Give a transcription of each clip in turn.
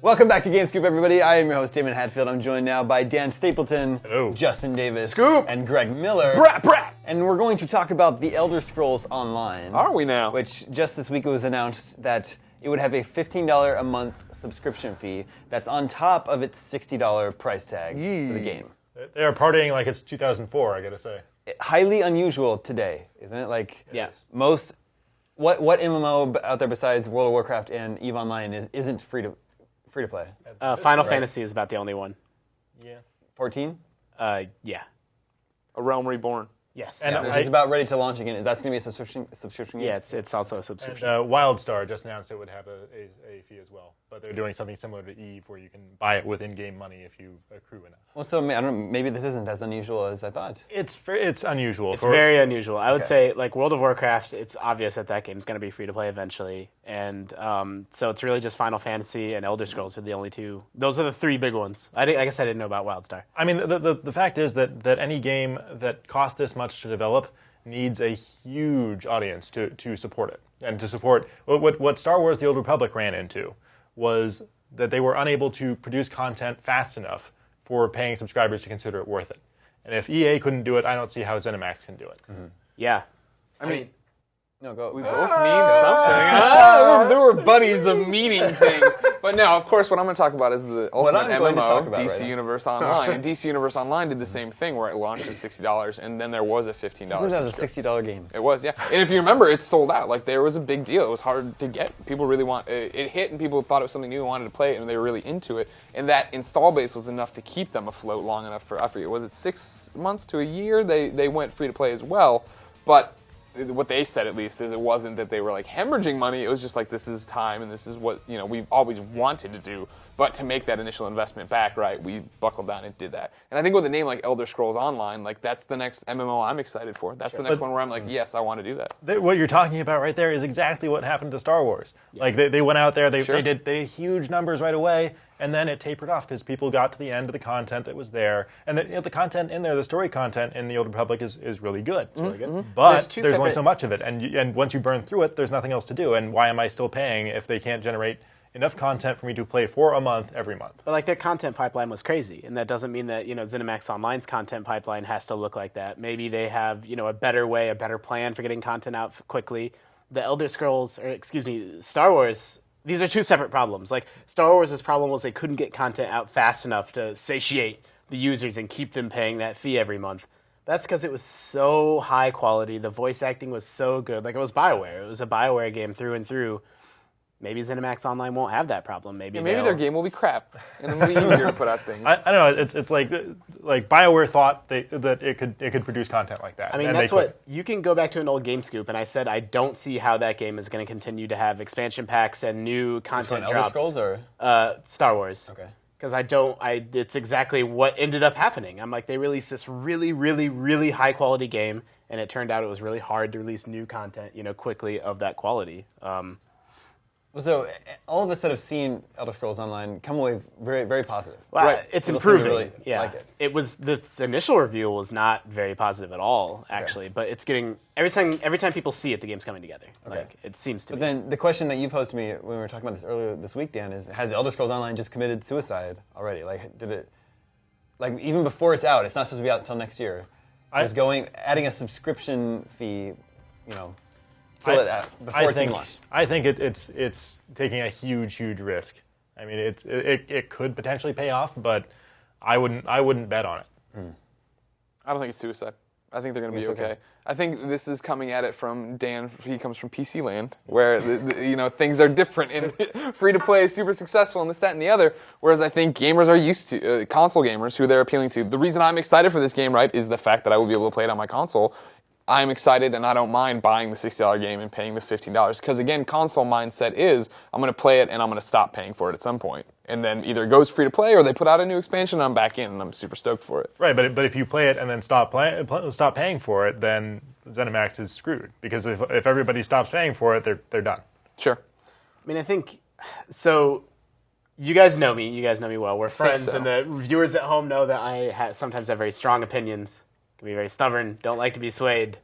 Welcome back to GameScoop, everybody. I am your host, Damon Hatfield. I'm joined now by Dan Stapleton, Hello. Justin Davis, Scoop. and Greg Miller. Brat, brat. And we're going to talk about The Elder Scrolls Online. Are we now? Which just this week it was announced that it would have a $15 a month subscription fee that's on top of its $60 price tag for the game. They are partying like it's 2004, I gotta say. Highly unusual today, isn't it? Like, Yes. most... What MMO out there besides World of Warcraft and EVE Online isn't free to play? Final Fantasy is about the only one. Yeah. 14? Yeah. A Realm Reborn. Yes. And Which is about ready to launch again. That's going to be a subscription game? Yeah, it's also a subscription. And WildStar just announced it would have a fee as well. But they're doing something similar to EVE where you can buy it with in-game money if you accrue enough. Well, so I don't know, maybe this isn't as unusual as I thought. It's unusual. It's very unusual. I would say, like, World of Warcraft, it's obvious that game is going to be free to play eventually. And so it's really just Final Fantasy and Elder Scrolls are the only two. Those are the three big ones. I guess I didn't know about WildStar. I mean, the fact is that any game that costs this much to develop needs a huge audience to support it. And to support what Star Wars The Old Republic ran into was that they were unable to produce content fast enough for paying subscribers to consider it worth it. And if EA couldn't do it, I don't see how ZeniMax can do it. Mm-hmm. Yeah. I mean, No, go. we go. both mean something. There were buddies of meaning things. But no, of course, what I'm going to talk about is the ultimate I'm going to talk MMO, about DC right Universe Online. And DC Universe Online did the same thing where it launched at $60, and then there was a $15 That was a subscription. $60 game. It was, yeah. And if you remember, it sold out. Like, there was a big deal. It was hard to get. People really it hit, and people thought it was something new and wanted to play it, and they were really into it. And that install base was enough to keep them afloat long enough for, I forget, was it 6 months to a year? They went free to play as well. But what they said, at least, is it wasn't that they were like hemorrhaging money. It was just like, this is time, and this is what we've always wanted to do. But to make that initial investment back, right, we buckled down and did that. And I think with a name like Elder Scrolls Online, like, that's the next MMO I'm excited for. That's the next one where I'm like, yes, I want to do that. What you're talking about right there is exactly what happened to Star Wars. Yeah. Like they went out there, they did huge numbers right away, and then it tapered off because people got to the end of the content that was there, and the content in there, the story content in the Old Republic is really good. It's really good. Mm-hmm. But there's only so much of it, and once you burn through it, there's nothing else to do. And why am I still paying if they can't generate enough content for me to play for a month every month? But like, their content pipeline was crazy, and that doesn't mean that ZeniMax Online's content pipeline has to look like that. Maybe they have a better way, a better plan for getting content out quickly. The Elder Scrolls, Star Wars. These are two separate problems. Like, Star Wars' problem was they couldn't get content out fast enough to satiate the users and keep them paying that fee every month. That's because it was so high quality. The voice acting was so good. Like, it was BioWare. It was a BioWare game through and through. Maybe ZeniMax Online won't have that problem. Maybe their game will be crap, and it'll be easier to put out things. I don't know. It's like BioWare thought that it could produce content like that. I mean, that's what you can go back to an old GameScoop, and I said I don't see how that game is going to continue to have expansion packs and new content drops. Elder Scrolls or Star Wars? Okay. Because it's exactly what ended up happening. I'm like, they released this really, really, really high quality game, and it turned out it was really hard to release new content, quickly of that quality. So all of us that have seen Elder Scrolls Online come away very, very positive. Well, right. It's People seem to improving. really like it. It was the initial review was not very positive at all, actually. Okay. But it's getting every time people see it, the game's coming together. Okay. Like, it seems to. But then the question that you posed to me when we were talking about this earlier this week, Dan, is: has Elder Scrolls Online just committed suicide already? Like, did it? Like, even before it's out, it's not supposed to be out until next year. Adding a subscription fee, kill it before it's launched. I think it's taking a huge risk. I mean, it could potentially pay off, but I wouldn't bet on it. I don't think it's suicide. I think they're going to be okay. I think this is coming at it from Dan. He comes from PC land, where things are different and free to play is super successful and this, that, and the other. Whereas I think gamers are used to console gamers who they're appealing to. The reason I'm excited for this game, right, is the fact that I will be able to play it on my console. I'm excited and I don't mind buying the $60 game and paying the $15 because, again, console mindset is I'm going to play it and I'm going to stop paying for it at some point. And then either it goes free to play or they put out a new expansion and I'm back in and I'm super stoked for it. Right, but if you play it and then stop paying for it, then ZeniMax is screwed because if everybody stops paying for it, they're done. Sure. I mean, I think so. You guys know me. You guys know me well. We're friends, so. And the viewers at home know that I sometimes have very strong opinions. Can be very stubborn, don't like to be swayed.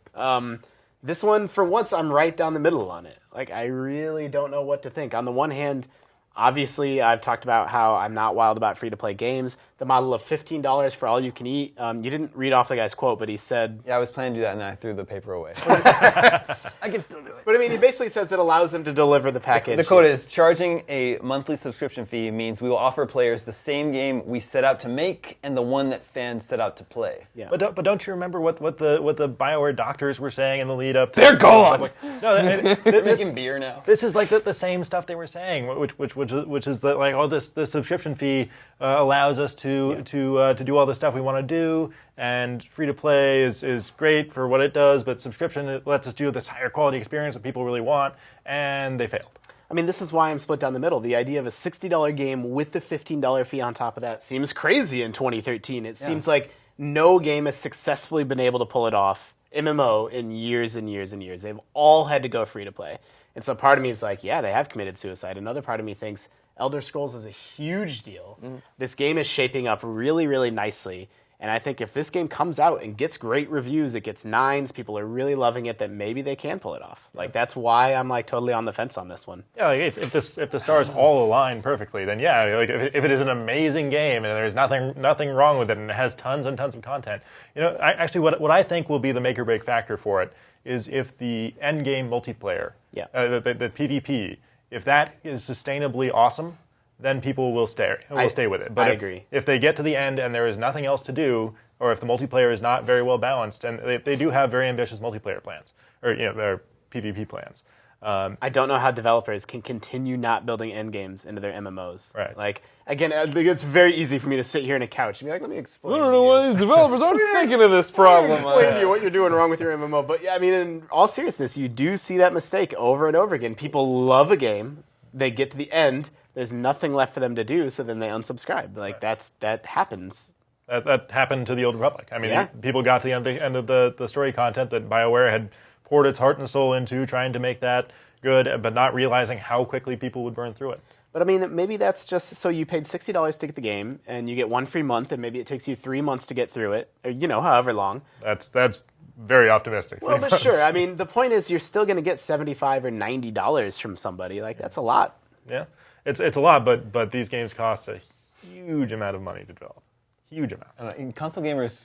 This one, for once, I'm right down the middle on it. Like, I really don't know what to think. On the one hand, Obviously, I've talked about how I'm not wild about free-to-play games. The model of $15 for all you can eat. You didn't read off the guy's quote, but he said... Yeah, I was planning to do that, and then I threw the paper away. I can still do it. But I mean, he basically says it allows them to deliver the package. The quote is, charging a monthly subscription fee means we will offer players the same game we set out to make and the one that fans set out to play. Yeah. But don't you remember what the BioWare doctors were saying in the lead up to... They're gone! They're making beer now. This is like the same stuff they were saying, which is that like, oh, this subscription fee allows us to do all the stuff we want to do, and free to play is great for what it does, but subscription, it lets us do this higher quality experience that people really want, and they failed. I mean, this is why I'm split down the middle. The idea of a $60 game with the $15 fee on top of that seems crazy in 2013. It seems like no game has successfully been able to pull it off, MMO, in years and years and years. They've all had to go free to play. And so part of me is like, yeah, they have committed suicide. Another part of me thinks Elder Scrolls is a huge deal. This game is shaping up really, really nicely. And I think if this game comes out and gets great reviews, it gets 9s, people are really loving it, that maybe they can pull it off. Like, that's why I'm like totally on the fence on this one. Yeah, like if the stars all align perfectly, then yeah, like if it is an amazing game and there's nothing wrong with it and it has tons and tons of content, actually what I think will be the make or break factor for it is if the end game multiplayer, the PvP, if that is sustainably awesome, then people will stay with it. But I agree. If they get to the end and there is nothing else to do, or if the multiplayer is not very well balanced, and they do have very ambitious multiplayer plans, or their PvP plans. I don't know how developers can continue not building end games into their MMOs. Right. Like, again, I think it's very easy for me to sit here on a couch and be like, let me explain. I don't know why these developers aren't thinking of this problem. Explain to you what you're doing wrong with your MMO. But yeah, I mean, in all seriousness, you do see that mistake over and over again. People love a game, they get to the end, there's nothing left for them to do, so then they unsubscribe. Like, that happens. That happened to the Old Republic. I mean, people got to the end of the story content that BioWare had poured its heart and soul into, trying to make that good, but not realizing how quickly people would burn through it. But I mean, maybe that's just, so you paid $60 to get the game, and you get one free month, and maybe it takes you 3 months to get through it, or, however long. That's very optimistic. Well, but sure. I mean, the point is you're still going to get $75 or $90 from somebody. Like, that's a lot. Yeah. It's a lot, but these games cost a huge amount of money to develop. Huge amounts. Console gamers,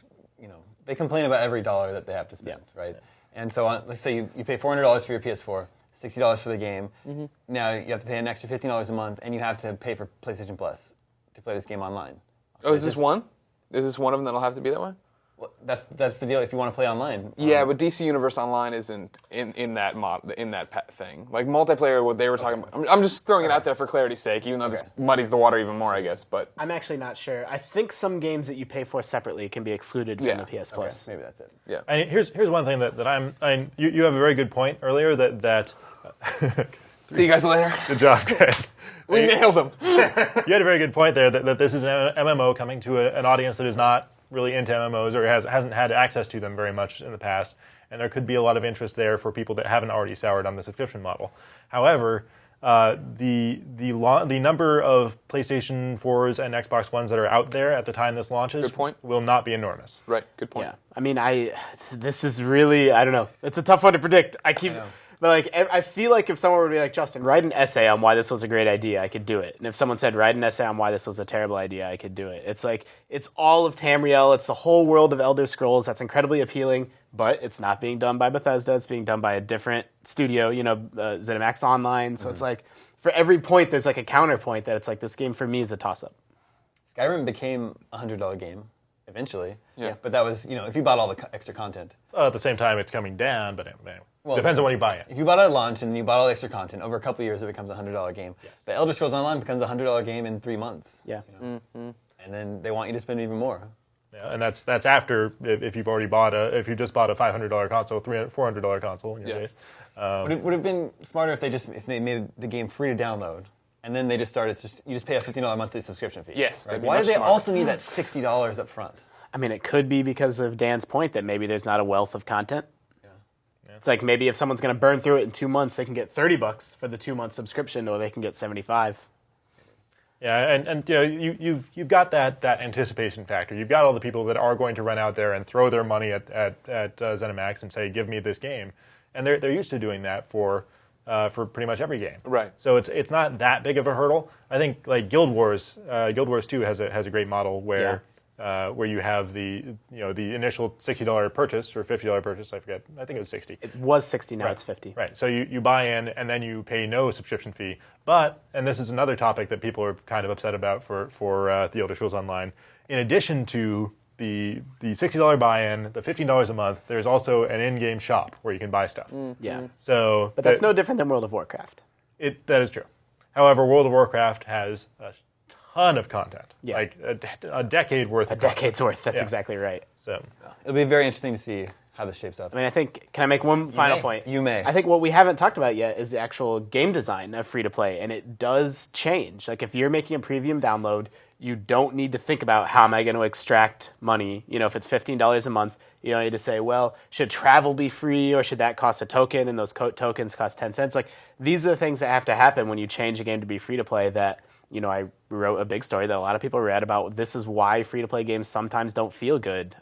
they complain about every dollar that they have to spend, right? And so let's say you pay $400 for your PS4, $60 for the game. Now you have to pay an extra $15 a month, and you have to pay for PlayStation Plus to play this game online. So is this one? Is this one of them that'll have to be that way? Well, that's the deal if you want to play online. Yeah, but DC Universe Online isn't in that thing. Like multiplayer, what they were talking about. I'm just throwing it out there for clarity's sake, even though this muddies the water even more, I guess. But I'm actually not sure. I think some games that you pay for separately can be excluded from the PS Plus. Maybe that's it. Yeah. And here's one thing that you have a very good point earlier that see you guys later. Good job, Greg. We nailed them. You had a very good point there that this is an MMO coming to an audience that is not really into MMOs or hasn't had access to them very much in the past, and there could be a lot of interest there for people that haven't already soured on the subscription model. However, the number of PlayStation 4s and Xbox Ones that are out there at the time this launches will not be enormous. Right, good point. Yeah, I mean, this is really, I don't know. It's a tough one to predict. But like, I feel like if someone would be like, Justin, write an essay on why this was a great idea, I could do it. And if someone said, write an essay on why this was a terrible idea, I could do it. It's like, it's all of Tamriel. It's the whole world of Elder Scrolls. That's incredibly appealing, but it's not being done by Bethesda. It's being done by a different studio, ZeniMax Online. So it's like, for every point, there's like a counterpoint that it's like, this game for me is a toss-up. Skyrim became a $100 game eventually. Yeah. But that was, if you bought all the extra content. At the same time, it's coming down, but anyway. Well, depends on when you buy it. If you bought it at launch and you bought all the extra content, over a couple of years it becomes a $100 game. Yes. But Elder Scrolls Online becomes a $100 game in 3 months. Yeah. And then they want you to spend even more. Yeah, and that's after if you've already if you just bought a $500 console, $400 console in your case. Would have been smarter if they made the game free to download, and then they just started. You just pay a $15 monthly subscription fee. Yes. Right? Why do they also need that $60 up front? I mean, it could be because of Dan's point that maybe there's not a wealth of content. It's like maybe if someone's going to burn through it in 2 months, they can get $30 for the 2-month subscription, or they can get $75. Yeah, and you've got that anticipation factor. You've got all the people that are going to run out there and throw their money at ZeniMax and say, "Give me this game," and they're used to doing that for for pretty much every game. Right. So it's not that big of a hurdle. I think like Guild Wars 2 has a great model where you have the initial $60 purchase or $50 purchase. I forget. I think it was 60. It was 60. Now Right. it's 50. Right. So you buy in and then you pay no subscription fee. But, and this is another topic that people are kind of upset about for the Elder Scrolls Online. In addition to the $60 buy-in, the $15 a month, there's also an in-game shop where you can buy stuff. Yeah. So, But that's no different than World of Warcraft. that is true. However, World of Warcraft has a ton of content, Yeah. like a decade worth. A of content. decade's worth. That's Yeah. exactly right. So It'll be very interesting to see how this shapes up. I mean, I think, can I make one final may. point? You may. I think what we haven't talked about yet is the actual game design of free-to-play, and it does change. Like, if you're making a premium download, you don't need to think about how am I going to extract money. If it's $15 a month, you don't need to say, well, should travel be free or should that cost a token, and those tokens cost 10 cents? Like, these are the things that have to happen when you change a game to be free-to-play that, I wrote a big story that a lot of people read about. This is why free-to-play games sometimes don't feel good.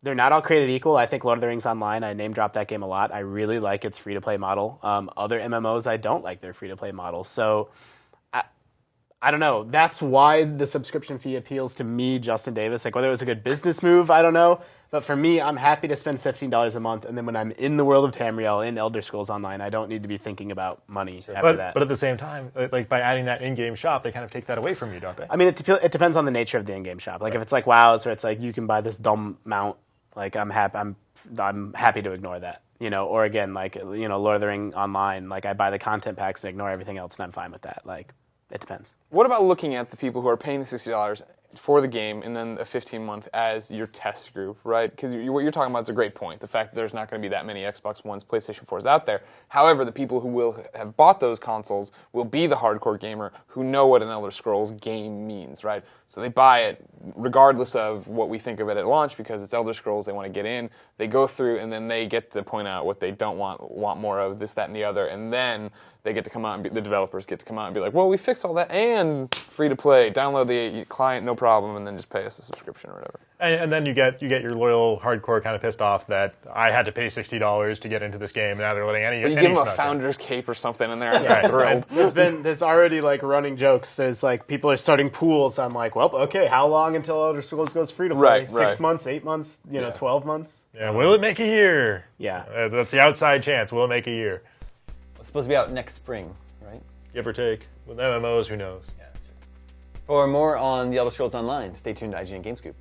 They're not all created equal. I think Lord of the Rings Online, I name-dropped that game a lot. I really like its free-to-play model. Other MMOs, I don't like their free-to-play model. So, I don't know. That's why the subscription fee appeals to me, Justin Davis. Like, whether it was a good business move, I don't know. But for me, I'm happy to spend $15 a month, and then when I'm in the world of Tamriel, in Elder Scrolls Online, I don't need to be thinking about money after that. But at the same time, like by adding that in-game shop, they kind of take that away from you, don't they? I mean, it depends on the nature of the in-game shop. Like, if it's like WoW's, where it's like you can buy this dumb mount, like I'm happy to ignore that. Or again, like Lord of the Ring Online, like I buy the content packs and ignore everything else, and I'm fine with that. Like, it depends. What about looking at the people who are paying the $60 for the game and then a 15-month as your test group, right? Because what you're talking about is a great point. The fact that there's not going to be that many Xbox Ones, PlayStation 4s out there. However, the people who will have bought those consoles will be the hardcore gamer who know what an Elder Scrolls game means, right? So they buy it regardless of what we think of it at launch because it's Elder Scrolls, they want to get in. They go through and then they get to point out what they don't want more of, this, that, and the other, and then they get to come out and the developers get to come out and be like, well, we fixed all that and free to play, download the client, no problem, and then just pay us a subscription or whatever. And then you get your loyal hardcore kind of pissed off that I had to pay $60 to get into this game, and now they're letting any. But you give them a founder's cape or something, and they're Right. thrilled. There's already like running jokes. There's like people are starting pools. I'm like, well, okay, how long until Elder Scrolls goes free to play? Right, 6 months, 8 months, 12 months. Yeah, will it make a year? Yeah. That's the outside chance. Will it make a year? It's supposed to be out next spring, right? Give or take. With MMOs, who knows? Yeah. For more on the Elder Scrolls Online, stay tuned to IGN Game Scoop.